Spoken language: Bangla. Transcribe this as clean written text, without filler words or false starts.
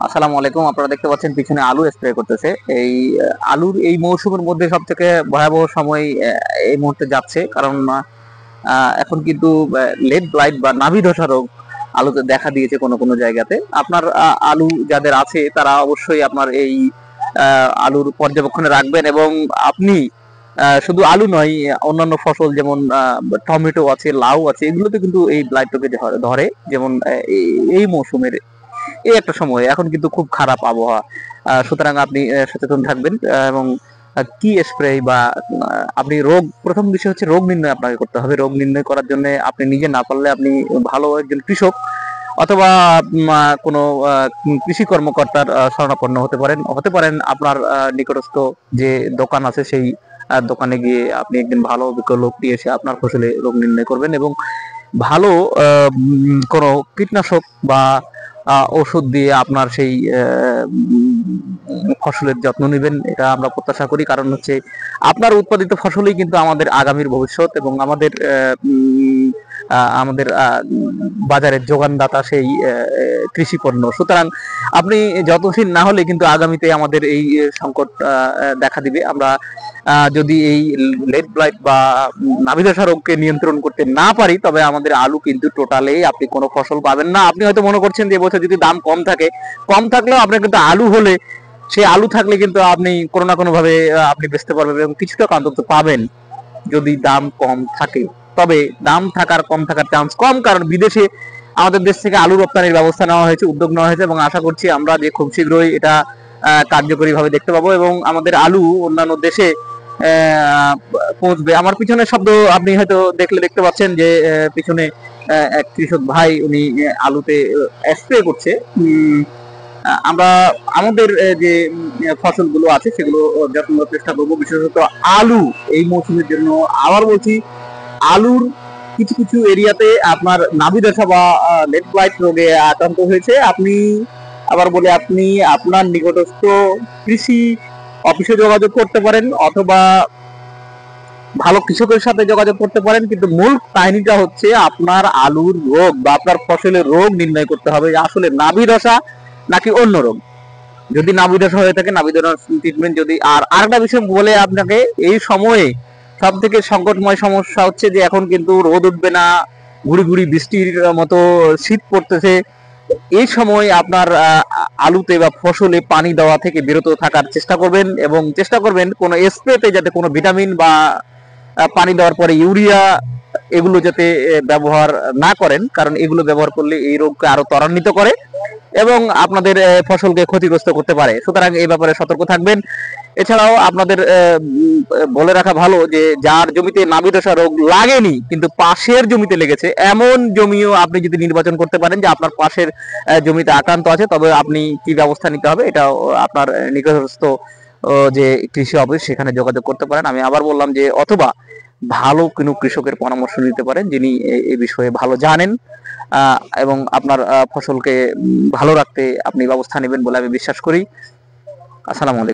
আসসালামু আলাইকুম। আপনারা দেখতে পাচ্ছেন পিছনে আলু স্প্রে করতেছে। এই আলুর এই মৌসুমের মধ্যে সবথেকে ভয়াবহ সময় এই মুহূর্তে যাচ্ছে, কারণ এখন কিন্তু লেট ব্লাইট বা নাভি ধসা রোগ আলুতে দেখা দিয়েছে কোনো কোনো জায়গাতে। আপনার আলু যাদের আছে তারা অবশ্যই আপনার এই আলুর পর্যবেক্ষণে রাখবেন, এবং আপনি শুধু আলু নয়, অন্যান্য ফসল যেমন টমেটো আছে, লাউ আছে, এগুলোতে কিন্তু এই ব্লাইট রোগে ধরে। যেমন এই মৌসুমের এই একটা সময় এখন কিন্তু খুব খারাপ আবহাওয়া, সুতরাং আপনি সচেতন থাকবেন। এবং কি স্প্রে বা আপনি প্রথম বিষয় হচ্ছে রোগ নির্ণয় আপনাকে করতে হবে। রোগ নির্ণয় করার জন্য আপনি নিজে না পারলে আপনি ভালো একজন কৃষক অথবা কোনো কৃষি কর্মকর্তার শরণাপন্ন হতে পারেন আপনার নিকটস্থ যে দোকান আছে সেই দোকানে গিয়ে আপনি একদিন ভালো অভিজ্ঞ লোক নিয়ে এসে আপনার ফসলে রোগ নির্ণয় করবেন, এবং ভালো কোনো কীটনাশক বা ওষুধ দিয়ে আপনার সেই ফসলের যত্ন নেবেন, এটা আমরা প্রত্যাশা করি। কারণ হচ্ছে আপনার উৎপাদিত ফসলই কিন্তু আমাদের আগামীর ভবিষ্যৎ, এবং আমাদের বাজারের যোগানদাতা সেই কৃষি পণ্য। সুতরাং আপনি যত্নশীল না হলে কিন্তু আগামীতে আমাদের এই সংকট দেখা দিবে। আমরা যদি এই লেট ব্লাইট বা নাভি ধসা রোগকে নিয়ন্ত্রণ করতে না পারি, তবে আমাদের আলু কিন্তু টোটালি আপনি কোনো ফসল পাবেন না। আপনি হয়তো মনে করছেন যে এবছর যদি দাম কম থাকলেও আপনার কিন্তু আলু হলে, সেই আলু থাকলে কিন্তু আপনি কোনো না কোনো ভাবে আপনি বেচতে পারবেন এবং কিছু টাকা অন্তত পাবেন যদি দাম কম থাকে। তবে দাম কম থাকার চান্স কম, কারণ বিদেশে আমাদের দেশ থেকে আলু রপ্তানির ব্যবস্থা নেওয়া হয়েছে, উদ্যোগ নেওয়া হয়েছে, এবং আশা করছি আমরা যে খুব শীঘ্রই এটা কার্যকরী ভাবে দেখতে পাবো এবং আমাদের আলু অন্যান্য দেশে পৌঁছবে। আমার পিছনে শব্দ আপনি হয়তো দেখতে পাচ্ছেন যে পিছনে এক কৃষক ভাই উনি আলুতে স্প্রে করছে। আমরা আমাদের যে ফসলগুলো আছে সেগুলো যত্ন নেওয়ার চেষ্টা করবো, বিশেষত আলু এই মৌসুমের জন্য। আবার বলছি, আলুর কিছু কিছু এরিয়াতে আপনার নাভি দশা বা লেট ব্লাইট রোগে আক্রান্ত হয়েছে। আপনি আপনার নিকটস্থ কৃষি অফিসে যোগাযোগ করতে পারেন, অথবা ভালো কৃষকের সাথে যোগাযোগ করতে পারেন। কিন্তু মূল কাহিনীটা হচ্ছে আপনার আলুর রোগ বা আপনার ফসলের রোগ নির্ণয় করতে হবে, আসলে নাভি দশা নাকি অন্য রোগ। যদি নাভি দশা হয়ে থাকে, নাভি দশা ট্রিটমেন্ট। যদি আরেকটা বিষয় বলে আপনাকে, এই সময়ে সব থেকে সংকটময় সমস্যা হচ্ছে যে এখন কিন্তু রোদ উঠবে না, ঘুরি ঘুরি বৃষ্টির মতো শীত পড়তেছে। এই সময় আপনার আলুতে বা ফসলে পানি দেওয়া থেকে বিরত থাকার চেষ্টা করবেন, এবং চেষ্টা করবেন কোনো স্প্রেতে যাতে কোনো ভিটামিন বা পানি দেওয়ার পরে ইউরিয়া এগুলো যাতে ব্যবহার না করেন, কারণ এগুলো ব্যবহার করলে এই রোগকে আরো ত্বরান্বিত করে এবং আপনাদের ফসলকে ক্ষতিগ্রস্ত করতে পারে। সুতরাং এই ব্যাপারে সতর্ক থাকবেন। এছাড়াও আপনাদের বলে রাখা ভালো যে যার জমিতে নাভি ধসা রোগ লাগেনি কিন্তু পাশের জমিতে লেগেছে, এমন জমিও আপনি যদি নির্বাচন করতে পারেন যে আপনার পাশের জমিতে আক্রান্ত আছে, তবে আপনি কি ব্যবস্থা নিতে হবে এটা আপনার নিকটস্থ যে কৃষি অফিস সেখানে যোগাযোগ করতে পারেন। আমি আবার বললাম যে অথবা ভালো কোনো কৃষকের পরামর্শ নিতে পারেন যিনি এই বিষয়ে ভালো জানেন, এবং আপনার ফসলকে ভালো রাখতে আপনি ব্যবস্থা নেবেন বলে আমি বিশ্বাস করি। আসসালামু আলাইকুম।